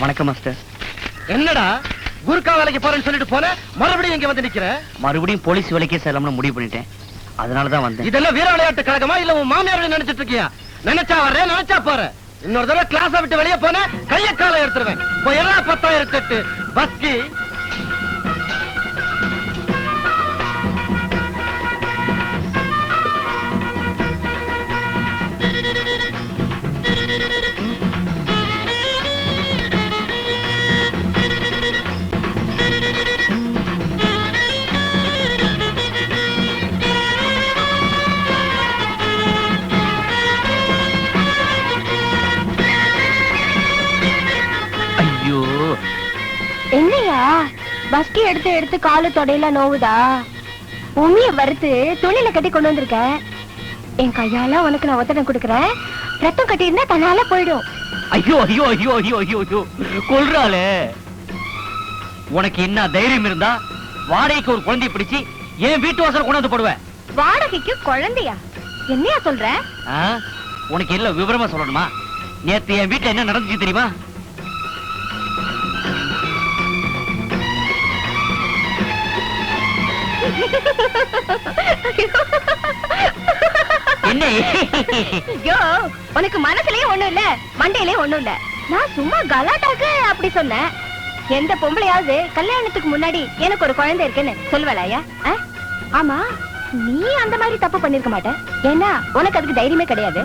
வணக்கம் மாஸ்டர். என்னடா குர்கா வேலைக்கு போறேன்னு சொல்லிட்டு போன, மறுபடியும் இங்க வந்து நிக்கிற? மறுபடியும் போலீஸ் வேலைக்கே செல்லாமனு முடிவு பண்ணிட்டேன். அதனாலதான் வந்தேன். இதெல்லாம் வீர விளையாட்டு கழகமா இல்ல உன் மாமியார் நினைச்சிட்டு இருக்கியா? நினைச்சா வர்ற, நினைச்சா போற. இன்னொரு தடவை கிளாஸ விட்டு வெளியே போன கைய கால எடுத்துருவேன். போய் எல்லாம் 10,000 பஸ்கி. என்னையா பஸ்கி எடுத்து எடுத்து காலு தொடையில நோவுதா? உமிய வறுத்து துணியில கட்டி கொண்டு வந்திருக்க. என் கையால உனக்கு நான் ஒத்தடம் கொடுக்கறேன். ரத்தம் கட்டி இருந்தா தன்னால போயிடும். ஐயோ ஐயோ ஐயோ ஐயோ ஐயோ ஐயோ, கொல்றாளே. உனக்கு என்ன தைரியம் இருந்தா வாடகைக்கு ஒரு குழந்தையை பிடிச்சு என் வீட்டு வாசல் கொண்டு வந்து போடுவேன். வாடகைக்கு குழந்தையா? என்னையா சொல்ற? உனக்கு எல்லாம் விவரமா சொல்லணுமா? நேத்து என் வீட்டுல என்ன நடந்துச்சு தெரியுமா? என்ன உனக்கு மனசுலயே ஒண்ணும் இல்ல, மண்டையிலே ஒண்ணும் இல்ல. நான் சும்மா கலாட்டாக்கு அப்படி சொன்னேன். எந்த பொம்பளையாவது கல்யாணத்துக்கு முன்னாடி எனக்கு ஒரு குழந்தை இருக்குன்னு சொல்லுவலாயா? ஆமா, நீ அந்த மாதிரி தப்பு பண்ணிருக்க மாட்ட. ஏன்னா உனக்கு அதுக்கு தைரியமே கிடையாது.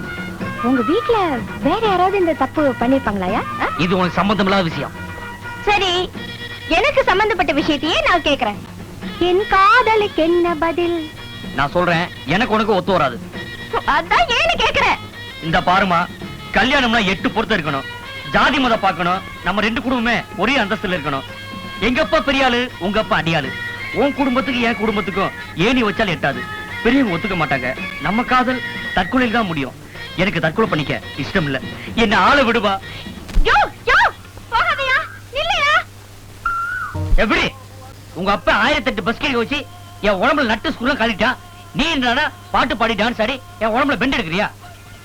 உங்க வீட்டுல வேற யாராவது இந்த தப்பு பண்ணிருப்பாங்களாயா? இது உனக்கு சம்பந்தம் இல்லாத விஷயம். சரி, எனக்கு சம்பந்தப்பட்ட விஷயத்தையே நான் கேக்குறேன். என் காதலுக்கு என்ன பதில்? நான் சொல்றேன், எனக்கு உனக்கு ஒத்து வராது. அதான் ஏன்னு கேக்குறேன். இந்த பாருமா, கல்யாணம்னா 8 பொறுத்த இருக்கணும். ஜாதி மத பார்க்கணும். நம்ம 2 குடும்பமே ஒரே அந்தஸ்துல இருக்கணும். எங்க அப்பா பெரிய ஆளு, உங்க அப்பா அடியாளு. உன் குடும்பத்துக்கு என் குடும்பத்துக்கும் ஏணி வச்சாலும் எட்டாது. பெரியவங்க ஒத்துக்க மாட்டாங்க. நம்ம காதல் தற்கொலையில் தான் முடியும். எனக்கு தற்கொலை பண்ணிக்க இஷ்டம் இல்ல. என்ன ஆள விடுவா. எப்படி உங்க அப்பா 1008 பஸ்கெட் வச்சு என் உடம்புல நட்டு ஸ்கூல்ல காலிட்டான். நீ என்னடா பாட்டு பாடி டான்ஸ் ஆடி என் உடம்புல பெண்ட் எடுக்கிறியா?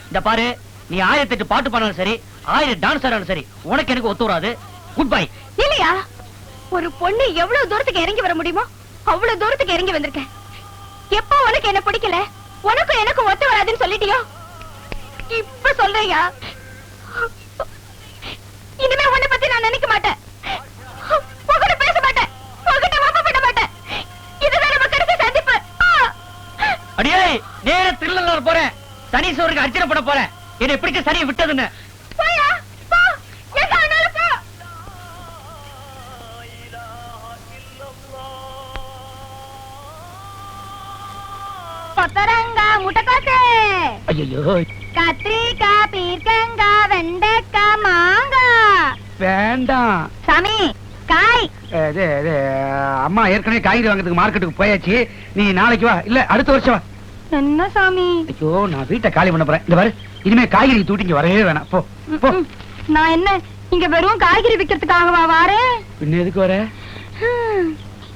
இந்த பாரு, நீ 1008 பாட்டு பாடினாலும் சரி, 1000 டான்ஸ் ஆனாலும் சரி, உனக்கு எனக்கு ஒத்து வராது. Good bye. இல்லையா, ஒரு பொண்ணு எவ்வளவு தூரத்துக்கு இறங்கி வர முடியுமோ அவ்வளவு தூரத்துக்கு இறங்கி வந்திருக்கேன். எப்போ உனக்கு என்ன பிடிக்கல, உனக்கும் எனக்கு ஒத்து வராதுன்னு சொல்லிட்டியோ, இப்ப சொல்றியா? இனிமே உன்னை பத்தி நான் நினைக்க மாட்டேன். பேச மாட்டேன். இதுதான் நம்ம கடைசி சந்திப்பு. அடியே, நேர திருநள்ளாறு போறேன். சனீஸ்வரருக்கு அர்ச்சனை பண்ண போறேன். என்னை பிடிச்ச சனியை விட்டதுன்னு. கொத்தரங்கா, முட்டைக்கோசு, கத்திரிக்காய், பீர்க்கங்காய், வெண்டைக்காய், மாங்காய். வேண்டாம் சாமி, காய். அம்மா ஏற்கனவே காய்கறி வாங்குறதுக்கு மார்க்கெட்டுக்கு போயாச்சு. நீ நாளைக்கு வா, இல்ல அடுத்த வருஷம் வா. என்ன சாமி? ஐயோ, நான் வீட்டை காலி பண்ண போறேன். இந்த பாரு, இனிமே காய்கறி தூட்டிங்க வரவே வேணாம். போ போ. நான் என்ன இங்க வெறும் காய்கறி விக்கிறதுக்காகவா வாரேன்? பின்ன எதுக்கு வர?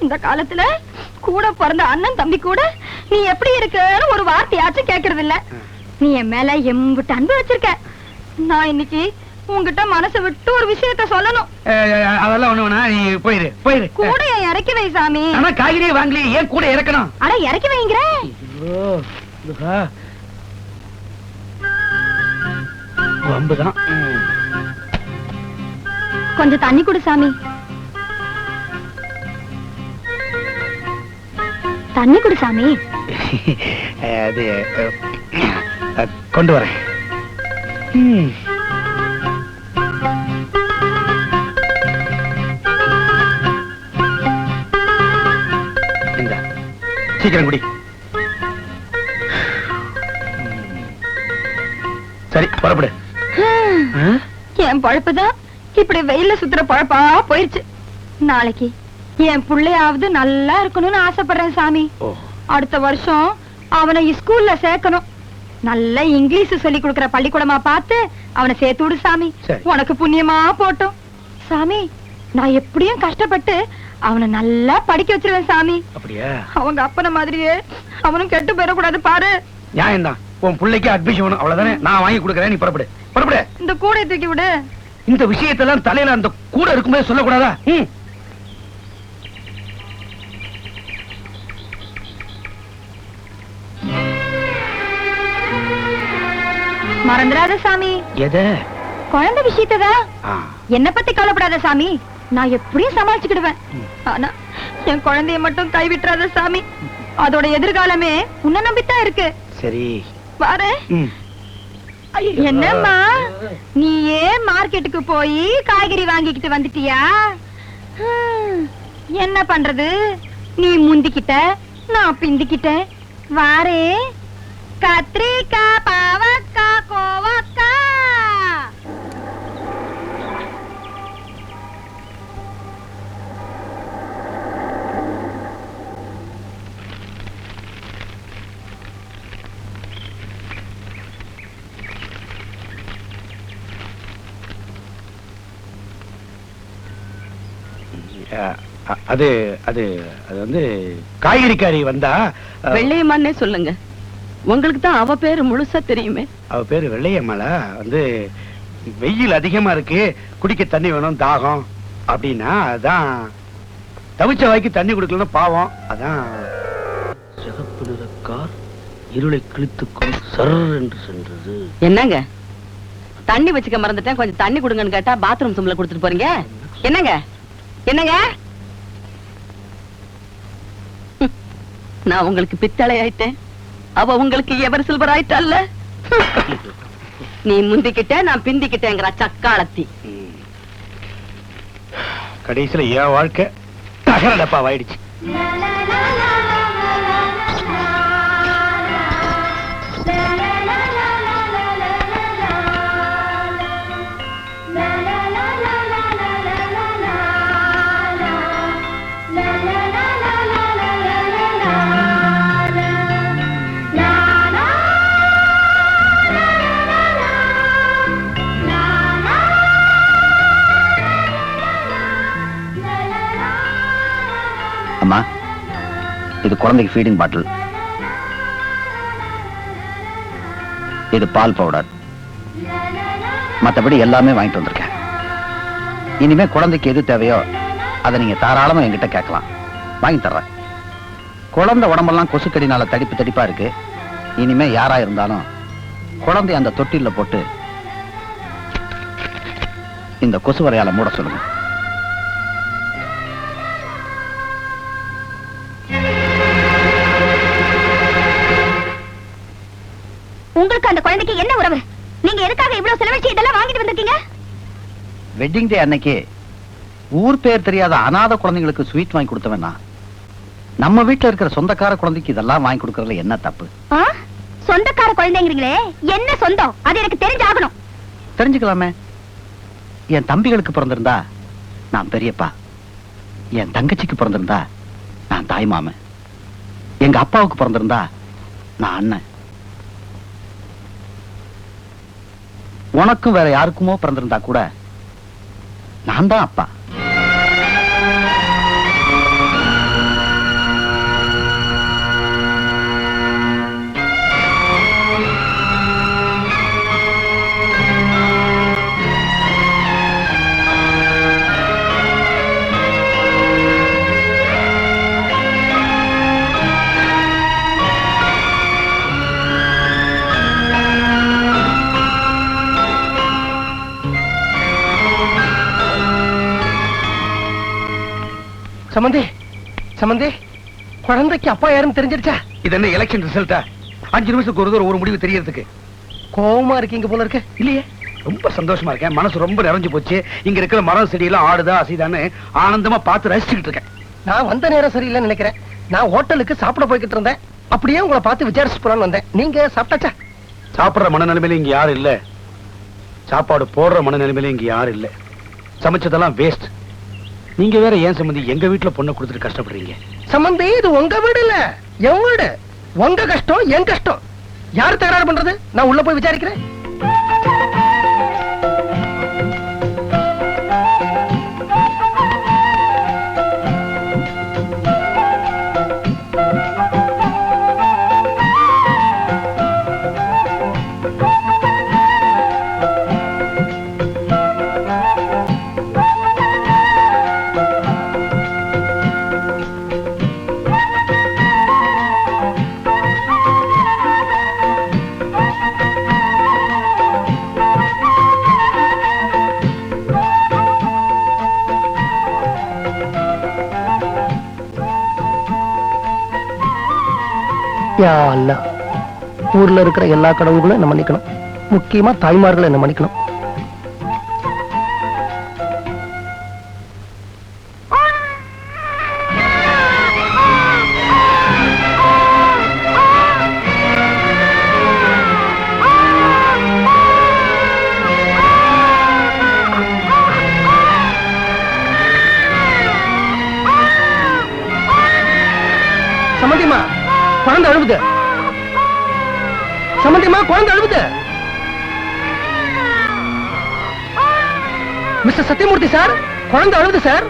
இந்த காலத்துல கூட பிறந்த அண்ணன் தம்பி கூட நீ எப்படி இருக்கன்னு ஒரு வார்த்தையாச்சும் கேக்குறது இல்ல. நீ என் மேல எம்பிட்டு அன்பு வச்சிருக்க. நான் இன்னைக்கு உங்ககிட்ட மனசை விட்டு ஒரு விஷயத்த சொல்லணும். அதெல்லாம் ஒண்ணு வேணா, நீ போயிரு போயிரு. கூட இறக்கி வை சாமி. ஆனா காய்கறியே வாங்கலையே, ஏன் கூட இறக்கணும்? அட இறக்கி வைங்கிற. வம்புதான். கொஞ்சம் தண்ணி குடு சாமி. தண்ணி குடு சாமி. அது கொண்டு வரேன். சீக்கிரம் குடி. சரி, புறப்படு. என் பழப்புதான் இப்படி வெயில சுத்துற பழப்பா போயிடுச்சு. நாளைக்கு என் பிள்ளையாவது நல்லா இருக்கணும்னு ஆசைப்படுறேன் சாமி. அடுத்த வருஷம் அவனை ஸ்கூல்ல சேர்க்கணும். நல்ல இங்கிலீஷ் சொல்லி கொடுக்கிற பள்ளிக்கூடமா பார்த்து அவனை சேர்த்து விடு சாமி. உனக்கு புண்ணியமா போட்டும் சாமி. நான் எப்படியும் கஷ்டப்பட்டு அவனை நல்லா படிக்க வச்சிருவேன் சாமி. அப்படியே அவங்க அப்பன மாதிரியே அவனும் கெட்டு போயிடக்கூடாது பாரு. நியாயம் தான். உன் பிள்ளைக்கு அட்மிஷன் வேணும், அவ்வளவுதானே. நான் வாங்கி கொடுக்கறேன், நீ புறப்படு புறப்படு. இந்த கூடை தூக்கி விடு. இந்த விஷயத்தெல்லாம் தலையில அந்த கூட இருக்கும்போது சொல்லக்கூடாதா? மறந்துடாத சாமி. எதை? குழந்தை விஷயத்தான். என்ன பத்தி கவலைப்படாத சாமி, நான் எப்படியும் சமாளிச்சுக்கிடுவேன். ஆனா என் குழந்தைய மட்டும் கைவிட்டுறாத சாமி. அதோட எதிர்காலமே உன்னை நம்பித்தான் இருக்கு. சரி பாரு. என்னம்மா நீ ஏன் மார்க்கெட்டுக்கு போய் காய்கறி வாங்கிக்கிட்டு வந்துட்டியா? என்ன பண்றது, நீ முந்திக்கிட்ட நான் பிந்திக்கிட்டேன். வாரே கத்திரிக்காய் பாவக்காய் கோவக்காய். அது அது அது வந்து காய்கறிக்காரி வந்தா வெள்ளையம்மான்னே சொல்லுங்க, உங்களுக்கு தான் அவ பேரு முழுசா தெரியுமே. அவ பேரு வெள்ளையம்மாளா? வந்து வெயில் அதிகமா இருக்கு, குடிக்க தண்ணி வேணும், தாகம் அப்படின்னா அதான் தவிச்ச வாய்க்கு தண்ணி குடிக்கலன்னா பாவம், அதான். சிகப்பு நிற கார் இருளை கிழித்துக்கும் சர் என்று சென்றது. என்னங்க தண்ணி வச்சுக்க மறந்துட்டேன், கொஞ்சம் தண்ணி கொடுங்கன்னு கேட்டா பாத்ரூம் சும்ல கொடுத்துட்டு போறீங்க. என்னங்க என்னங்க, நான் உங்களுக்கு பித்தளை ஆயிட்டேன், அவ உங்களுக்கு எவர் சில்வர் ஆயிட்டால. நீ முந்திக்கிட்ட நான் பிந்திக்கிட்டேங்கிற சக்காலத்தி. கடைசியில என் வாழ்க்கை தகர டப்பா ஆயிடுச்சு. அம்மா, இது குழந்தைக்கு ஃபீடிங் பாட்டில், இது பால் பவுடர், மற்றபடி எல்லாமே வாங்கிட்டு வந்திருக்கேன். இனிமே குழந்தைக்கு எது தேவையோ அதை நீங்க தாராளமா என்கிட்ட கேட்கலாம், வாங்கி தர்றேன். குழந்தை உடம்பெல்லாம் கொசுக்கடினால தடிப்பு தடிப்பா இருக்கு. இனிமே யாரா இருந்தாலும் குழந்தை அந்த தொட்டில போட்டு இந்த கொசு வரையால மூட சொல்லுங்க. உங்களுக்கு அந்த குழந்தைக்கு என்ன உறவு? நீங்க எதுக்காக இவ்வளவு செலவழிச்சு இதெல்லாம் வாங்கிட்டு வந்திருக்கீங்க? வெட்டிங் டே அன்னைக்கு ஊர் பேர் தெரியாத அநாத குழந்தைங்களுக்கு ஸ்வீட் வாங்கி கொடுத்தவனா, நம்ம வீட்டுல இருக்கிற சொந்தக்கார குழந்தைக்கு இதெல்லாம் வாங்கி கொடுக்கறதுல என்ன தப்பு? சொந்தக்கார குழந்தைங்கிறீங்களே, என்ன சொந்தம்? அது எனக்கு தெரிஞ்சாகணும். தெரிஞ்சுக்கலாமே. என் தம்பிகளுக்கு பிறந்திருந்தா நான் பெரியப்பா, என் தங்கச்சிக்கு பிறந்திருந்தா நான் தாய் மாமன், எங்க அப்பாவுக்கு பிறந்திருந்தா நான் அண்ணன், உனக்கும் வேற யாருக்குமோ பிறந்திருந்தா கூட நான் தான் அப்பா. சம்பந்தி, சம்பந்தி, குழந்தைக்கு அப்பா யாருன்னு தெரிஞ்சிருச்சா? இது என்ன எலெக்ஷன் ரிசல்ட்டா? 5 நிமிஷத்துக்கு ஒரு முடிவு தெரியறதுக்கு கோவமா இருக்கீங்க போல இருக்கு. இல்லையே, ரொம்ப சந்தோஷமா இருக்கேன், மனசு ரொம்ப நிறைஞ்சு போச்சு. இங்க இருக்கிற மரம் செடியெல்லாம் ஆடுதா அசைதான்னு ஆனந்தமா பார்த்து ரசிச்சுக்கிட்டு இருக்கேன். நான் வந்த நேரம் சரியில்லைன்னு நினைக்கிறேன். நான் ஹோட்டலுக்கு சாப்பிட போய்கிட்டு இருந்தேன், அப்படியே உங்களை பார்த்து விசாரிச்சு போறான்னு வந்தேன். நீங்க சாப்பிட்டாச்சா? சாப்பிடுற மனநிலைமையில இங்க யாரும் இல்ல, சாப்பாடு போடுற மனநிலைமையில இங்க யாரும் இல்ல. சமைச்சதெல்லாம் வேஸ்ட். நீங்க வேற ஏன் சம்பந்தி எங்க வீட்டுல பொண்ணை கொடுத்துட்டு கஷ்டப்படுறீங்க? சம்பந்தி, இது உங்க வீடு இல்ல, என் வீடு. உங்க கஷ்டம் என் கஷ்டம். யாரு தகராறு பண்றது? நான் உள்ள போய் விசாரிக்கிறேன். யா அல்லா, ஊர்ல இருக்கிற எல்லா கடவுள்களும் என்ன மன்னிக்கணும், முக்கியமா தாய்மார்களை என்ன மன்னிக்கணும். சம்மந்திமா, குழந்தை அழுவுது. சம்மந்திமா, குழந்தை அழுவுது. மிஸ்டர் சத்தியமூர்த்தி சார், குழந்தை அழுவுது சார்.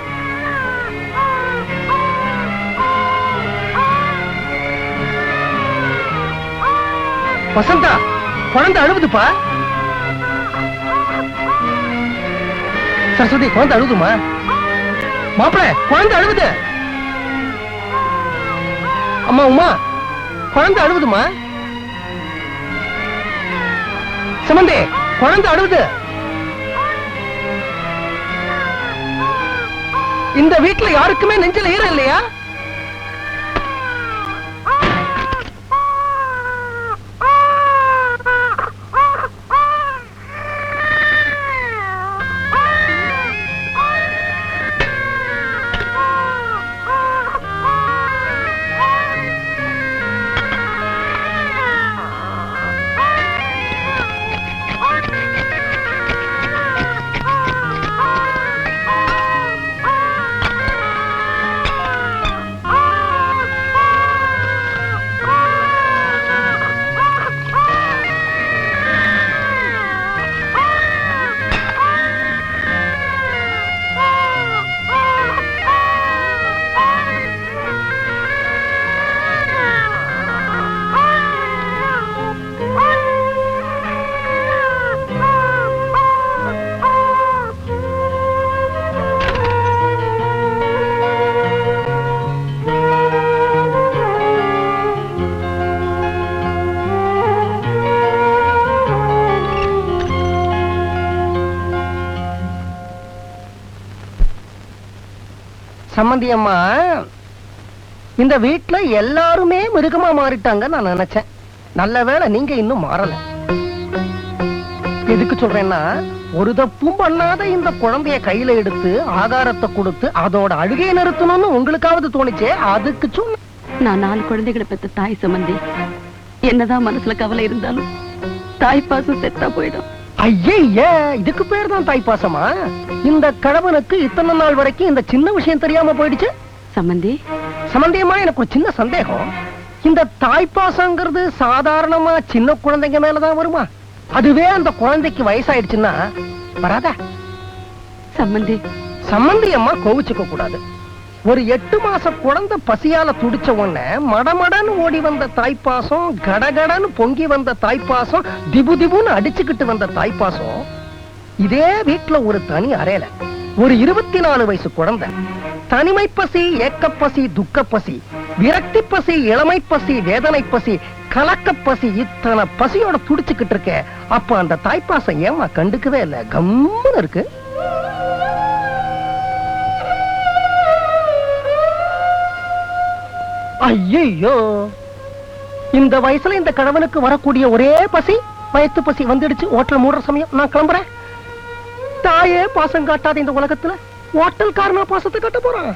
வசந்தா, குழந்தை அழுவுதுப்பா. சரஸ்வதி, குழந்தை அழுவுதுமா. மாப்பிள, குழந்தை அழுவுது. அம்மா உமா, குழந்தை அழுவுதுமா. சமந்தி, குழந்தை அழுவுது. இந்த வீட்டுல யாருக்குமே நெஞ்சில ஈரம் இல்லையா? சம்மந்தி அம்மா, இந்த வீட்டுல எல்லாருமே மிருகமா மாறிட்டாங்க நான் நினைச்சேன். நல்ல வேளை நீங்க இன்னும் மாறல. எதுக்கு சொல்றேன்னா, ஒரு தப்பும் பண்ணாத இந்த குழந்தைய கையில எடுத்து ஆகாரத்தை கொடுத்து அதோட அழுகையை நிறுத்தணும்னு உங்களுக்காவது தோணுச்சே, அதுக்கு சொன்ன. நான் 4 குழந்தைகளை பெற்ற தாய் சம்பந்தி. என்னதான் மனசுல கவலை இருந்தாலும் தாய்ப்பாசம் செத்தா போயிடும். ஐய, இதுக்கு பேர் தான் தாய்ப்பாசமா? இந்த கணவனுக்கு இத்தனை நாள் வரைக்கும் இந்த சின்ன விஷயம் தெரியாம போயிடுச்சு. சம்பந்தி, சம்பந்தியமா, எனக்கு ஒரு சின்ன சந்தேகம். இந்த தாய்ப்பாசங்கிறது சாதாரணமா சின்ன குழந்தைங்க மேலதான் வருமா? அதுவே அந்த குழந்தைக்கு வயசாயிடுச்சுன்னா வராதா? சம்பந்தி, சம்பந்தியம்மா கோவிச்சுக்க கூடாது. ஒரு 8 மாச குழந்தை பசியால துடிச்ச உடனே மடமடன்னு ஓடி வந்த தாய்ப்பாசம், கடகடன்னு பொங்கி வந்த தாய்ப்பாசம், திபு திபுன்னு அடிச்சுக்கிட்டு வந்த தாய்ப்பாசம், இதே வீட்டுல ஒரு தனி அறையில ஒரு 24 வயசு குழந்தை தனிமை பசி, ஏக்கப்பசி, துக்கப்பசி, விரக்தி பசி, இளமை பசி, வேதனை பசி, கலக்க பசி, இத்தனை பசியோட துடிச்சுக்கிட்டு இருக்க. அப்ப அந்த தாய்ப்பாசம் ஏமா கண்டுக்கவே இல்ல, கம்முன்னு இருக்கு? ஐயோ, இந்த வயசுல இந்த கணவனுக்கு வரக்கூடிய ஒரே பசி வயிற்று பசி வந்துடுச்சு. ஹோட்டல் மூடுற சமயம் நான் கிளம்புறேன். தாயே பாசம் காட்டாத இந்த உலகத்துல ஹோட்டல் காரனா பாசத்தை காட்ட போறான்.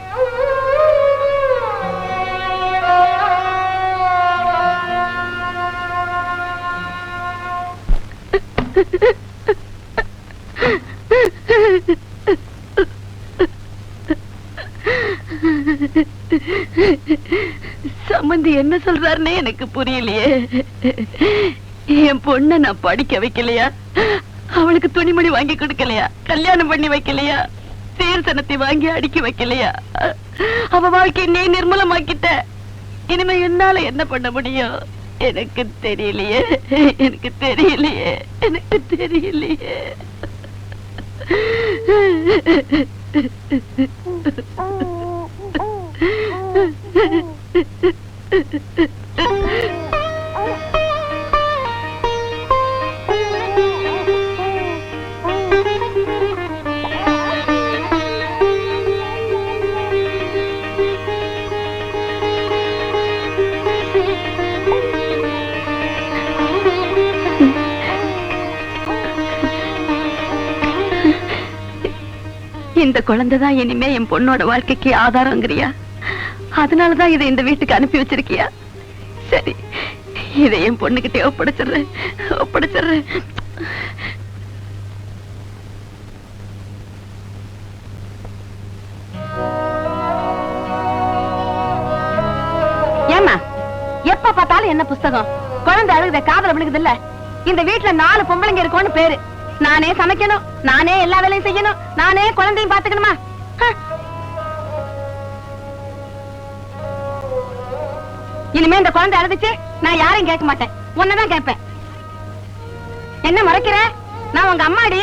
சம்பந்தி என்ன சொல்றாருன்னே எனக்கு புரியலையே. என் பொண்ண நான் படிக்க வைக்கலையா? அவளுக்கு துணிமணி வாங்கி கொடுக்கலையா? கல்யாணம் பண்ணி வைக்கலையா? சீர்சனத்தை வாங்கி அடுக்கி வைக்கலையா? அவ வாழ்க்கையை நீ நிர்மலமாக்கிட்ட. இனிமே என்னால என்ன பண்ண முடியும்? எனக்கு தெரியலையே, எனக்கு தெரியலையே, எனக்கு தெரியலையே. இந்த குழந்தைதான் இனிமே என் பொண்ணோட வாழ்க்கைக்கு ஆதாரங்கிறியா? அதனாலதான் இதை இந்த வீட்டுக்கு அனுப்பி வச்சிருக்கியா? சரி, இதை என் பொண்ணுகிட்டே ஒப்படைச்சிடுறேன். ஏமா எப்ப பார்த்தாலும் என்ன புஸ்தகம்? குழந்தை அழுகுத காதல விழுகுது இல்ல? இந்த வீட்டுல 4 பொம்பளைங்க இருக்கும்னு பேரு. நானே சமைக்கணும், நானே எல்லா வேலையும் செய்யணும், நானே குழந்தையும் பாத்துக்கணுமா? இனிமே இந்த குழந்தை அழுதுச்சு நான் யாரையும் கேட்க மாட்டேன், உன்னதான் கேட்பேன். என்ன மறைக்கிற? நான் உங்க அம்மாடி.